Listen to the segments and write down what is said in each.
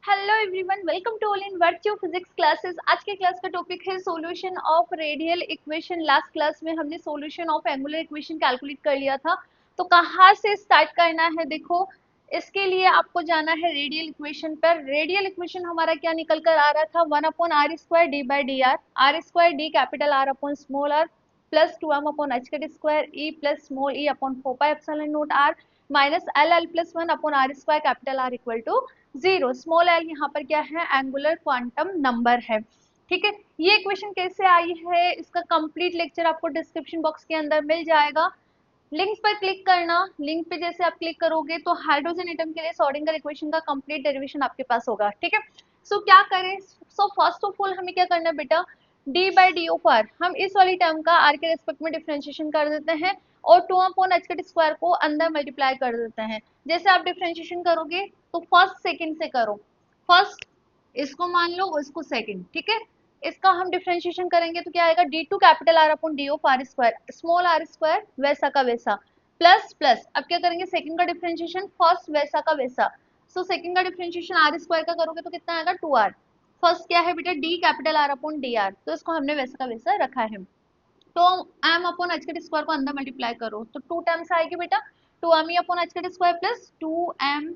Hello everyone, welcome to all in virtue physics classes. आज के class का topic है solution of radial equation. Last class में हमने solution of angular equation calculate कर लिया था, तो कहाँ से स्टार्ट करना है देखो। इसके लिए आपको जाना है रेडियल इक्वेशन पर। रेडियल इक्वेशन हमारा क्या निकल कर आ रहा था, 1/r² d by d r² d capital R upon small r plus 2m/h² e plus small e upon 4π0 minus l plus 1/r² capital R equal to 0। Small l यहाँ पर क्या है, एंगुलर क्वांटम नंबर है। ठीक है, ये equation कैसे आई है, इसका कंप्लीट लेक्चर आपको डिस्क्रिप्शन बॉक्स के अंदर मिल जाएगा। लिंक पर क्लिक करना। लिंक पे जैसे आप क्लिक करोगे तो हाइड्रोजन एटम के लिए श्रोडिंगर इक्वेशन का कंप्लीट डेरिवेशन आपके पास होगा। ठीक है, सो क्या करें। सो फर्स्ट ऑफ ऑल हमें क्या करना है बेटा, d by d of r, हम इस वाली टर्म का आर के रेस्पेक्ट में डिफ्रेंशिएशन कर देते हैं और 2/h² को अंदर मल्टीप्लाई कर देते हैं। जैसे आप डिफ्रेंशिएशन करोगे तो फर्स्ट सेकंड से करो। फर्स्ट इसको मान लो, इसको सेकंड। ठीक है, इसका हम डिफरेंशिएशन करेंगे तो क्या आएगा, d2 capital R upon d of r², small r² वैसा का वैसा, प्लस प्लस। अब क्या करेंगे, सेकंड का डिफरेंशिएशन, फर्स्ट वैसा का वैसा। सो सेकंड का डिफरेंशिएशन r² का करोगे तो कितना आएगा, 2r। फर्स्ट क्या है बेटा, d capital R upon dr, तो इसको हमने वैसा का वैसा रखा है। तो m अपॉन h² को अंदर मल्टीप्लाई करो तो 2 टाइम्स आएगी बेटा, 2m upon h² plus 2m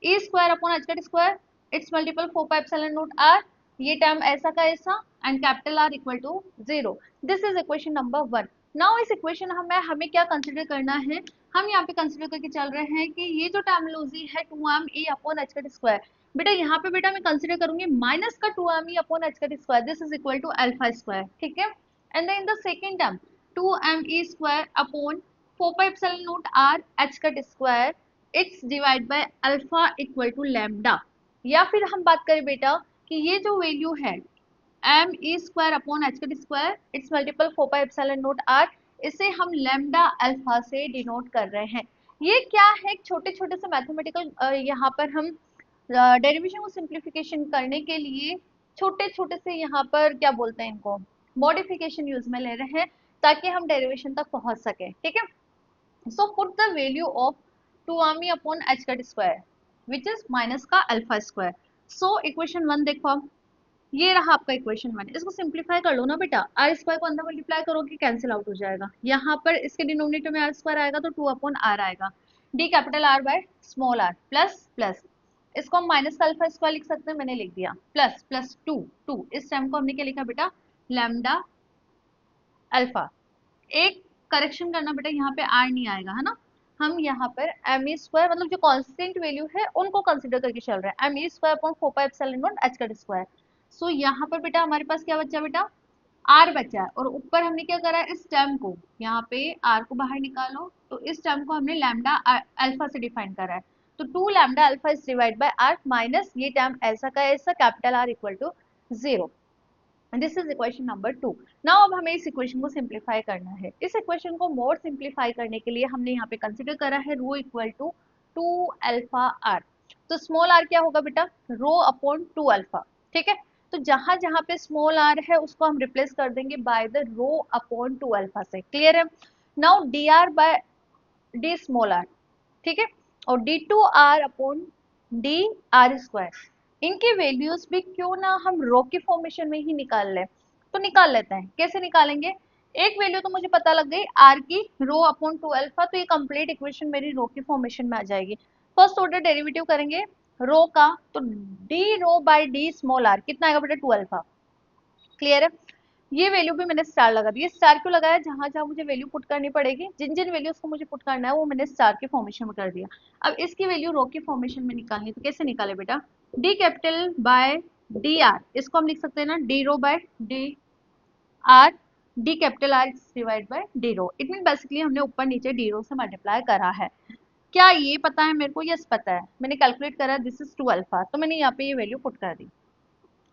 e² upon h², its multiple 4π0 r, ये टर्म ऐसा का ऐसा and capital R equal to 0। This is equation number 1। Now इस इक्वेशन हमें क्या कंसिडर करना है, हम यहाँ पे कंसिडर करके चल रहे हैं कि ये जो टर्मिनोलॉजी है 2m e अपॉन h², बेटा यहाँ पे बेटा मैं कंसिडर करूंगी माइनस का 2m e upon h², this is equal to alpha. ठीक है, and then in the second term 2me square upon 4π0 r h cut square, it's divided by alpha equal to lambda। या फिर हम बात करें बेटा कि ये जो वैल्यू है m e square upon h cut square, its multiple 4π0 r, इसे हम लैम्डा अल्फा से डिनोट कर रहे हैं। ये क्या है, छोटे छोटे से मैथमेटिकल यहाँ पर हम डेरिवेशन को सिंप्लीफिकेशन करने के लिए छोटे छोटे से यहाँ पर क्या बोलते हैं इनको, मॉडिफिकेशन यूज में ले रहे हैं ताकि हम डेरिवेशन तक पहुंच सके। ठीक है, so put the value of 2m upon h cut square which is minus का अल्फा²। सो इक्वेशन 1 देखो, अब ये रहा आपका इक्वेशन 1। इसको सिंप्लीफाई कर लो ना बेटा, r² को अंदर मल्टीप्लाई करोगे कैंसिल आउट हो जाएगा, यहाँ पर इसके डिनोमिनेटर में r² आएगा तो 2 अपॉन r आएगा, d capital R by small r plus plus, इसको हम माइनस का अल्फा² लिख सकते हैं, मैंने लिख दिया, प्लस प्लस 2 इस टाइम को हमने क्या लिखा बेटा, लैम्डा अल्फा। एक करेक्शन करना बेटा, यहाँ पे r नहीं आएगा है ना, हम यहाँ पर me² मतलब जो कांस्टेंट वैल्यू है उनको कंसीडर करके चल रहे हैं, me² upon 4π0 h cut square. So यहाँ पर बेटा हमारे पास क्या बचा बेटा, r बचा है, और ऊपर हमने क्या करा है, इस टर्म को यहाँ पे r को बाहर निकालो तो इस टर्म को हमने लैम्डा अल्फा से डिफाइन करा है, तो 2 lambda alpha is divide by r minus ये टर्म ऐसा का ऐसा capital R equal to 0। This is equation number 2। Now अब हमें इस इक्वेशन को सिंप्लीफाई करना है। इस इक्वेशन को मोर सिंप्लीफाई करने के लिए हमने यहाँ पे कंसिडर करा है रो इक्वल टू 2 अल्फा r। तो स्मॉल r क्या होगा बेटा, रो अपॉन 2 अल्फा। ठीक है, तो जहां जहां पे स्मॉल r है उसको हम रिप्लेस कर देंगे by the rho upon 2 alpha से। क्लियर है। Now d are by d small r, ठीक है, और d2r अपॉन डी r², इनकी वैल्यूज भी क्यों ना हम रो की फॉर्मेशन में ही निकाल लें, तो निकाल लेते हैं। कैसे निकालेंगे, एक वैल्यू तो मुझे पता लग गई r की, रो अपॉन 2 अल्फा, तो ये कंप्लीट इक्वेशन मेरी रो की फॉर्मेशन में आ जाएगी। फर्स्ट ऑर्डर डेरिवेटिव करेंगे रो का, तो D rho by d small r कितना आएगा बेटा, 2 अल्फा। क्लियर है, ये वैल्यू भी मैंने स्टार लगा दी। स्टार क्यों लगाया, जहां जहां मुझे वैल्यू पुट करनी पड़ेगी, जिन जिन वैल्यूज को मुझे पुट करना है वो मैंने स्टार के फॉर्मेशन में कर दिया। अब इसकी वैल्यू रो की फॉर्मेशन में निकालनी, तो कैसे निकाले बेटा, d capital by d r, इसको हम लिख सकते हैं ना d rho by d r, d capital r divide by d rho. It mean basically हमने ऊपर नीचे डी रो से मल्टीप्लाई करा है। क्या ये पता है मेरे को, यस पता है, मैंने कैलकुलेट करा, दिस इज 2 अल्फा, तो मैंने यहाँ पे ये वैल्यू पुट कर दी।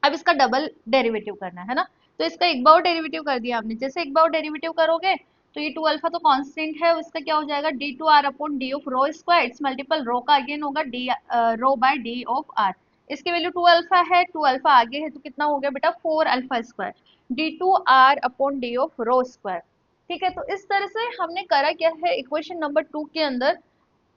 अब इसका डबल डेरिवेटिव करना है ना, तो इसका एक बार डेरिवेटिव कर दिया आपने। जैसे एक बार डेरिवेटिव करोगे तो ये 2 अल्फा तो कांस्टेंट है, उसका क्या हो जाएगा, d2r upon d of rho square, its multiple rho का अगेन होगा d rho by d of r। इसकी वैल्यू 2 अल्फा है, 2 अल्फा आगे है तो कितना हो गया बेटा, 4 alpha square d2r upon d of rho square. ठीक है, तो इस तरह से हमने करा क्या है, इक्वेशन नंबर 2 के अंदर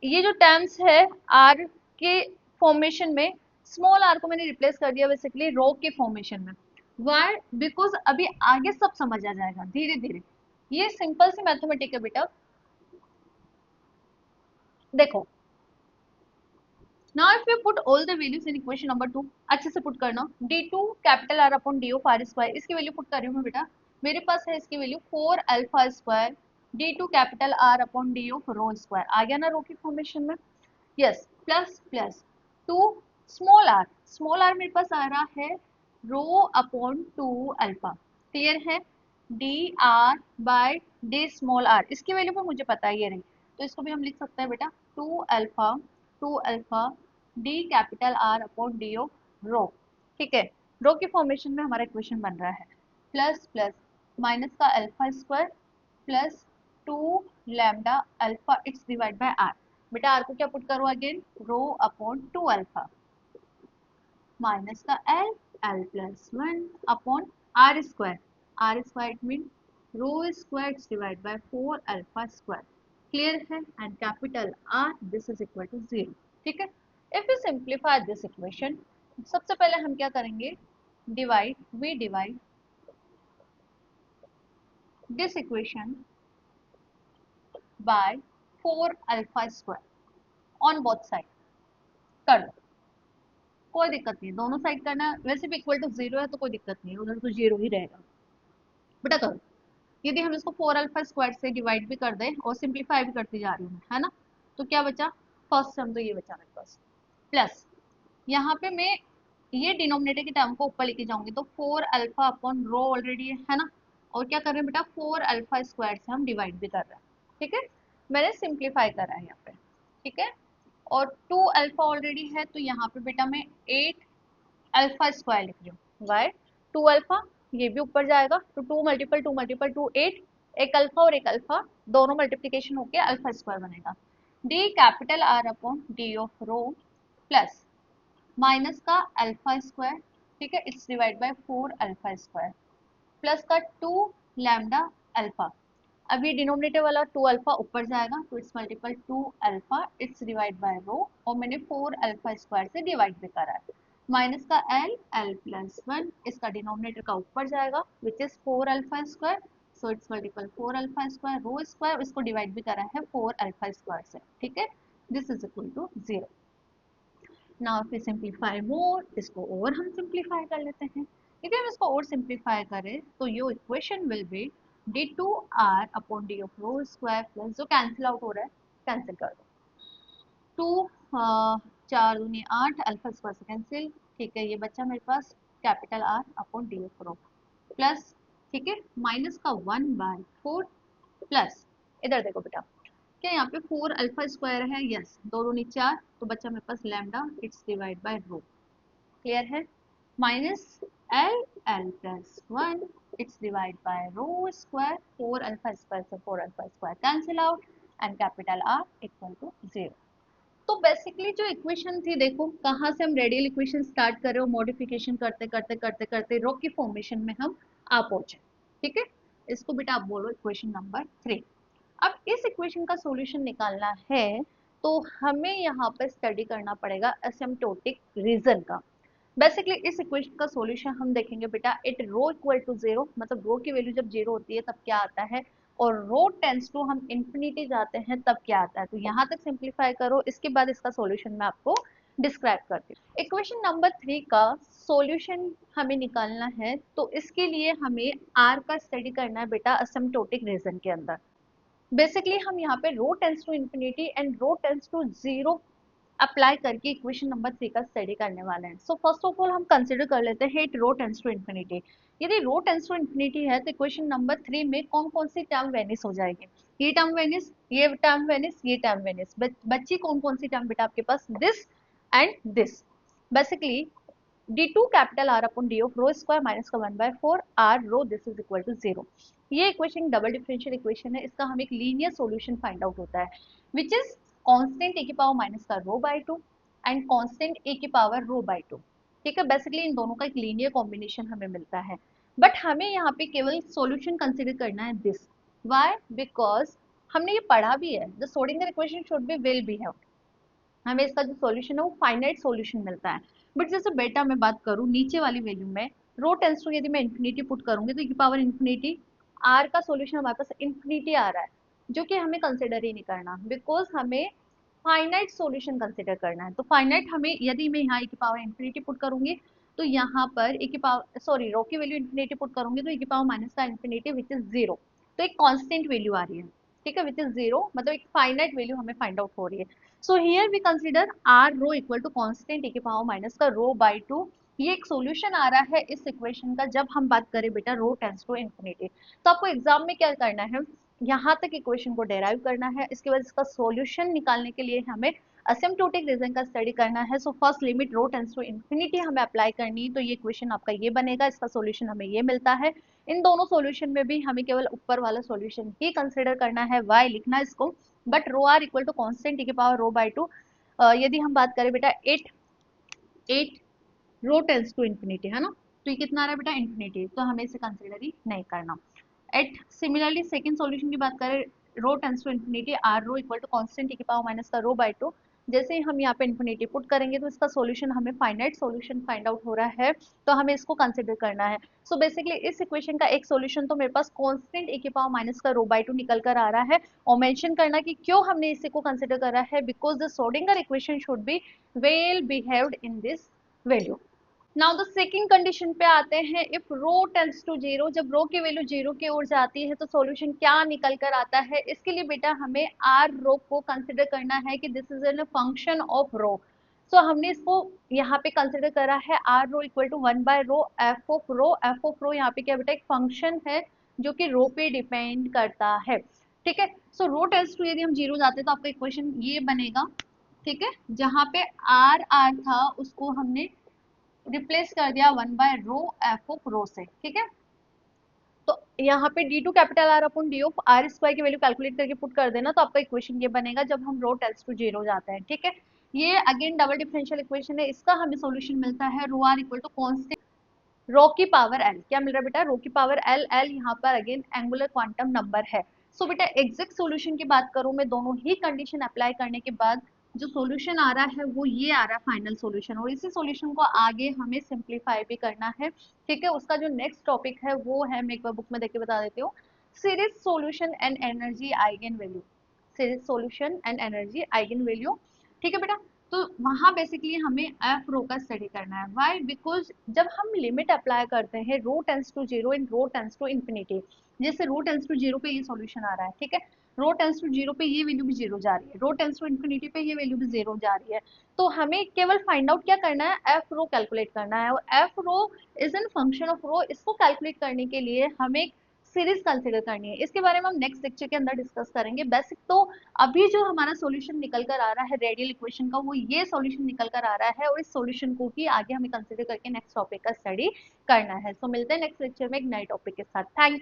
ये जो टर्म्स है r के फॉर्मेशन में स्मॉल आर को मैंने रिप्लेस कर दिया बेसिकली रो के फॉर्मेशन में। वाई? बिकॉज अभी आगे सब समझ आ जाएगा धीरे धीरे। ये सिंपल सी मैथमेटिक है बेटा। देखो, now if you put all the values in equation number 2, अच्छे से पुट करना। d2 capital R upon d of R square, इसकी वैल्यू पुट कर रही हूँ मैं बेटा। मेरे पास है इसकी value 4 alpha square d2 capital R upon d of rho square. आ गया ना रो की फॉर्मेशन में? Yes. Plus plus 2 small r मेरे पास आ रहा है रो अपॉन 2 अल्फा। क्लियर है? D are by d small r, इसकी वैल्यू पर मुझे पता है ये रही, तो इसको भी हम लिख सकते हैं बेटा 2 alpha d capital R upon d of rho. ठीक है, रो की फॉर्मेशन में हमारा इक्वेशन बन रहा है प्लस प्लस माइनस का alpha square plus 2 lambda alpha its divide by R. बेटा आर को क्या पुट करो again, rho upon 2 alpha minus का l, l plus 1 upon R square. R square it mean rho square divide by 4 alpha square. Clear है? And capital R this is equal to 0। ठीक है, if you simplify this equation, सबसे पहले हम क्या करेंगे, we divide this equation by 4 alpha square on both side. कर दो, कोई दिक्कत नहीं, दोनों साइड करना। वैसे भी इक्वल टू 0 है तो कोई दिक्कत नहीं है, उधर तो 0 ही रहेगा। बेटा करो, यदि हम इसको 4 अल्फा स्क्वायर से डिवाइड भी कर दें और सिंप्लीफाई भी करती जा रही हूँ है ना, तो क्या बचा, फर्स्ट टर्म तो ये बचा मेरे पास, प्लस यहाँ पे मैं ये डिनोमिनेटर की टर्म को ऊपर लेके जाऊंगी तो 4 अल्फा अपॉन रो ऑलरेडी है ना, और क्या कर रहे हैं बेटा 4 अल्फा स्क्वायर से हम डिवाइड भी कर रहे हैं। ठीक है, मैंने सिंप्लीफाई करा है यहाँ पे। ठीक है, और 2 अल्फा ऑलरेडी है तो यहाँ पे बेटा मैं 8 अल्फा स्क्वायर लिख रही हूँ। वाई? 2 अल्फा, ये भी ऊपर जाएगा तो 2 टू 8, एक अल्फा और एक अल्फा दोनों मल्टीप्लीकेशन होके अल्फा स्क्वायर बनेगा। D capital R upon d of rho plus minus का अल्फा स्क्वायर, ठीक है, it's divide by 4 alpha square plus का 2 लैम्डा अल्फा। अब ये डिनोमिनेटर वाला 2 अल्फा ऊपर जाएगा तो its multiple 2 alpha its divide by rho, और मैंने 4 अल्फा स्क्वायर से डिवाइड भी करा है। माइनस का एल, एल प्लस 1, इसका डिनोमिनेटर का ऊपर जाएगा which is 4 alpha square, so its multiple 4 alpha square rho square, इसको डिवाइड भी करा है 4 अल्फा स्क्वायर से। ठीक है, this is equal to 0। Now if we simplify more, इसको और हम सिंप्लीफाई कर लेते हैं। यदि हम इसको और सिंप्लीफाई करें तो यो equation will be d2r upon d of rho square plus, जो कैंसिल आउट हो रहा है कैंसिल कर दो, 2 4 दूनी 8 अल्फा स्क्वायर से कैंसिल। ठीक है, ये बच्चा मेरे पास capital R upon d of rho plus, ठीक है, माइनस का 1/4 प्लस, इधर देखो बेटा क्या यहाँ पे 4 अल्फा स्क्वायर है, यस, दो दूनी 4 तो बच्चा मेरे पास lambda its divide by rho. Clear है? Minus l, l plus 1 its divide by rho square, 4 alpha square से 4 alpha square cancel out and capital R equal to 0। तो बेसिकली जो इक्वेशन थी, देखो कहाँ से हम रेडियल इक्वेशन स्टार्ट कर रहे हो, मॉडिफिकेशन करते करते करते करते रो की फॉर्मेशन में हम आ पहुंचे। ठीक है, इसको बेटा आप बोलो इक्वेशन नंबर 3। अब इस इक्वेशन का सॉल्यूशन निकालना है तो हमें यहाँ पर स्टडी करना पड़ेगा एसिम्प्टोटिक रीजन का। बेसिकली इस इक्वेशन का सॉल्यूशन हम देखेंगे बेटा एट रो इक्वल टू 0, मतलब रो की वैल्यू जब 0 होती है तब क्या आता है, और रो टेंस टू हम इंफिनिटी जाते हैं तब क्या आता है। तो यहाँ तक सिंप्लीफाई करो, इसके बाद इसका सॉल्यूशन मैं आपको डिस्क्राइब करती हूँ। इक्वेशन नंबर 3 का सॉल्यूशन हमें निकालना है तो इसके लिए हमें आर का स्टडी करना है बेटा एसिम्प्टोटिक रीजन के अंदर। बेसिकली हम यहाँ पे rho tends to infinity and rho tends to 0 apply करके इक्वेशन नंबर 3 का स्टडी करने वाले हैं। सो फर्स्ट ऑफ ऑल हम कंसिडर कर लेते हैं it rho tends to infinity. यदि रो टेंस टू इंफिनिटी है तो इक्वेशन नंबर 3 में कौन कौन सी टर्म वेनिस हो जाएगी, ये टर्म वेनिस, ये टर्म वेनिस, ये टर्म वेनिस, बच्ची कौन कौन सी टर्म बेटा आपके पास, this and this. Basically d2 capital R upon d of rho square minus का 1/4 R rho this is equal to 0। ये इक्वेशन डबल डिफरेंशियल इक्वेशन है, इसका हमें एक लीनियर सॉल्यूशन फाइंड आउट होता है विच इज कांस्टेंट e की power minus का रो बाय 2 एंड कांस्टेंट e की पावर रो बाय 2। ठीक है, बेसिकली इन दोनों का एक लीनियर कॉम्बिनेशन हमें मिलता है, बट हमें यहाँ पे केवल सॉल्यूशन कंसीडर करना है दिस। व्हाई? बिकॉज हमने ये पढ़ा भी है the Schrodinger equation should B will be held. हमें इसका जो सॉल्यूशन है वो फाइनाइट सॉल्यूशन मिलता है। बट जैसे बेटा मैं बात करूँ नीचे वाली वैल्यू में, रो टेंस टू यदि मैं इन्फिनिटी पुट करूंगी तो पावर इन्फिनिटी, आर का सॉल्यूशन हमारे पास इन्फिनिटी आ रहा है, जो कि हमें कंसिडर ही नहीं करना, बिकॉज हमें फाइनाइट सॉल्यूशन कंसिडर करना है। तो फाइनाइट हमें, यदि मैं यहाँ e की पावर इन्फिनिटी पुट करूंगी तो यहाँ पर e की पावर, सॉरी, रो की वैल्यू इन्फिनिटी पुट करूंगी तो e की पावर माइनस का इन्फिनिटी विच इज जीरो, तो एक कांस्टेंट वैल्यू आ रही है, ठीक है, विच इज जीरो, मतलब एक फाइनाइट वैल्यू हमें फाइंड आउट हो रही है। So here we consider R rho equal to constant e की पावर माइनस का रो बाई टू। ये एक सॉल्यूशन आ रहा है इस इक्वेशन का जब हम बात करें बेटा रो टेंस टू इन्फिनिटी। तो आपको एग्जाम में क्या करना है, यहाँ तक इक्वेशन को डेराइव करना है, इसके बाद इसका सॉल्यूशन निकालने के लिए हमें असिम्प्टोटिक रीजन का स्टडी करना है। So first limit rho tends to infinity हमें अप्लाई करनी है, तो ये इक्वेशन आपका ये बनेगा, इसका सॉल्यूशन हमें ये मिलता है। इन दोनों सॉल्यूशन में भी हमें केवल ऊपर वाला सॉल्यूशन ही कंसिडर करना है, वाई लिखना है इसको, but rho R equal to constant की पावर रो बाई टू। यदि हम बात करें बेटा at, at rho tends to infinity है ना, तो ये कितना आ रहा है बेटा इन्फिनिटी, तो हमें इसे कंसिडर ही नहीं करना। एट सिमिलरली सेकंड सॉल्यूशन की बात करें, rho tends to infinity R rho equal to constant की पावर माइनस का रो बाई टू, जैसे ही हम यहाँ पे इन्फिनिटी पुट करेंगे तो इसका सॉल्यूशन हमें फाइनाइट सॉल्यूशन फाइंड आउट हो रहा है, तो हमें इसको कंसिडर करना है। सो बेसिकली इस इक्वेशन का एक सॉल्यूशन तो मेरे पास कांस्टेंट की पावर माइनस का रो बाई टू निकल कर आ रहा है, और मेंशन करना कि क्यों हमने इसे को कंसिडर करा है, because the Schrodinger equation should be well behaved in this value. Now the second condition पे आते हैं, if rho tends to zero, जब रो की वैल्यू जीरो की ओर जाती है तो सॉल्यूशन क्या निकल कर आता है। इसके लिए बेटा हमें आर रो को कंसिडर करना है कि this is an function of rho. So हमने इसको यहाँ पे कंसिडर करा है R rho equal to one by rho f of rho. F of rho यहाँ पे क्या बेटा एक फंक्शन है जो कि रो पे डिपेंड करता है, ठीक है। सो रो टेंड्स टू यदि हम जीरो जाते हैं तो आपका इक्वेशन ये बनेगा, ठीक है, जहाँ पे आर आर था उसको हमने रिप्लेस कर दिया one by rho f of rho से, ठीक है। तो यहाँ पे d two capital R upon d of R square की वैल्यू कैलकुलेट करके पुट कर देना, तो आपका इक्वेशन ये बनेगा जब हम रो टेल्स टू जीरो जाते हैं, ठीक है। ये अगेन डबल डिफरेंशियल इक्वेशन है, इसका हमें सॉल्यूशन मिलता है रो आर इक्वल टू कॉन्स्टेंट रो की पावर एल, क्या मिल रहा है बेटा रो की पावर एल, एल यहाँ पर अगेन एंगुलर क्वांटम नंबर है। सो बेटा एग्जैक्ट सॉल्यूशन की बात करूं मैं, दोनों ही कंडीशन अप्लाई करने के बाद जो सॉल्यूशन आ रहा है वो ये आ रहा है फाइनल सॉल्यूशन, और इसी सॉल्यूशन को आगे हमें सिंप्लीफाई भी करना है, ठीक है। उसका जो नेक्स्ट टॉपिक है वो है, मैं एक बार बुक में देख के बता देती हूँ, series solution and energy eigen value, series solution and energy eigen value, ठीक है बेटा। तो वहां बेसिकली हमें एफ रो का स्टडी करना है, वाई, बिकॉज जब हम लिमिट अप्लाई करते हैं rho tends to zero in rho tends to infinity, जैसे रो टेंस टू जीरो पे ये सॉल्यूशन आ रहा है, ठीक है, रो टेंस टू जीरो पे ये वैल्यू भी जीरो जा रही है, रो टेंस टू इन्फिनिटी पे ये वैल्यू भी जीरो जा रही है, तो हमें केवल फाइंड आउट क्या करना है, एफ रो कैलकुलेट करना है, और f rho is an function of rho. इसको कैलकुलेट करने के लिए हमें सीरीज कंसिडर करनी है, इसके बारे में हम नेक्स्ट लेक्चर के अंदर डिस्कस करेंगे। बेसिक तो अभी जो हमारा सॉल्यूशन निकल कर आ रहा है रेडियल इक्वेशन का, वो ये सॉल्यूशन निकल कर आ रहा है, और इस सॉल्यूशन को ही आगे हमें कंसिडर करके नेक्स्ट टॉपिक का स्टडी करना है। सो मिलते हैं नेक्स्ट लेक्चर में एक नए टॉपिक के साथ। Thank you.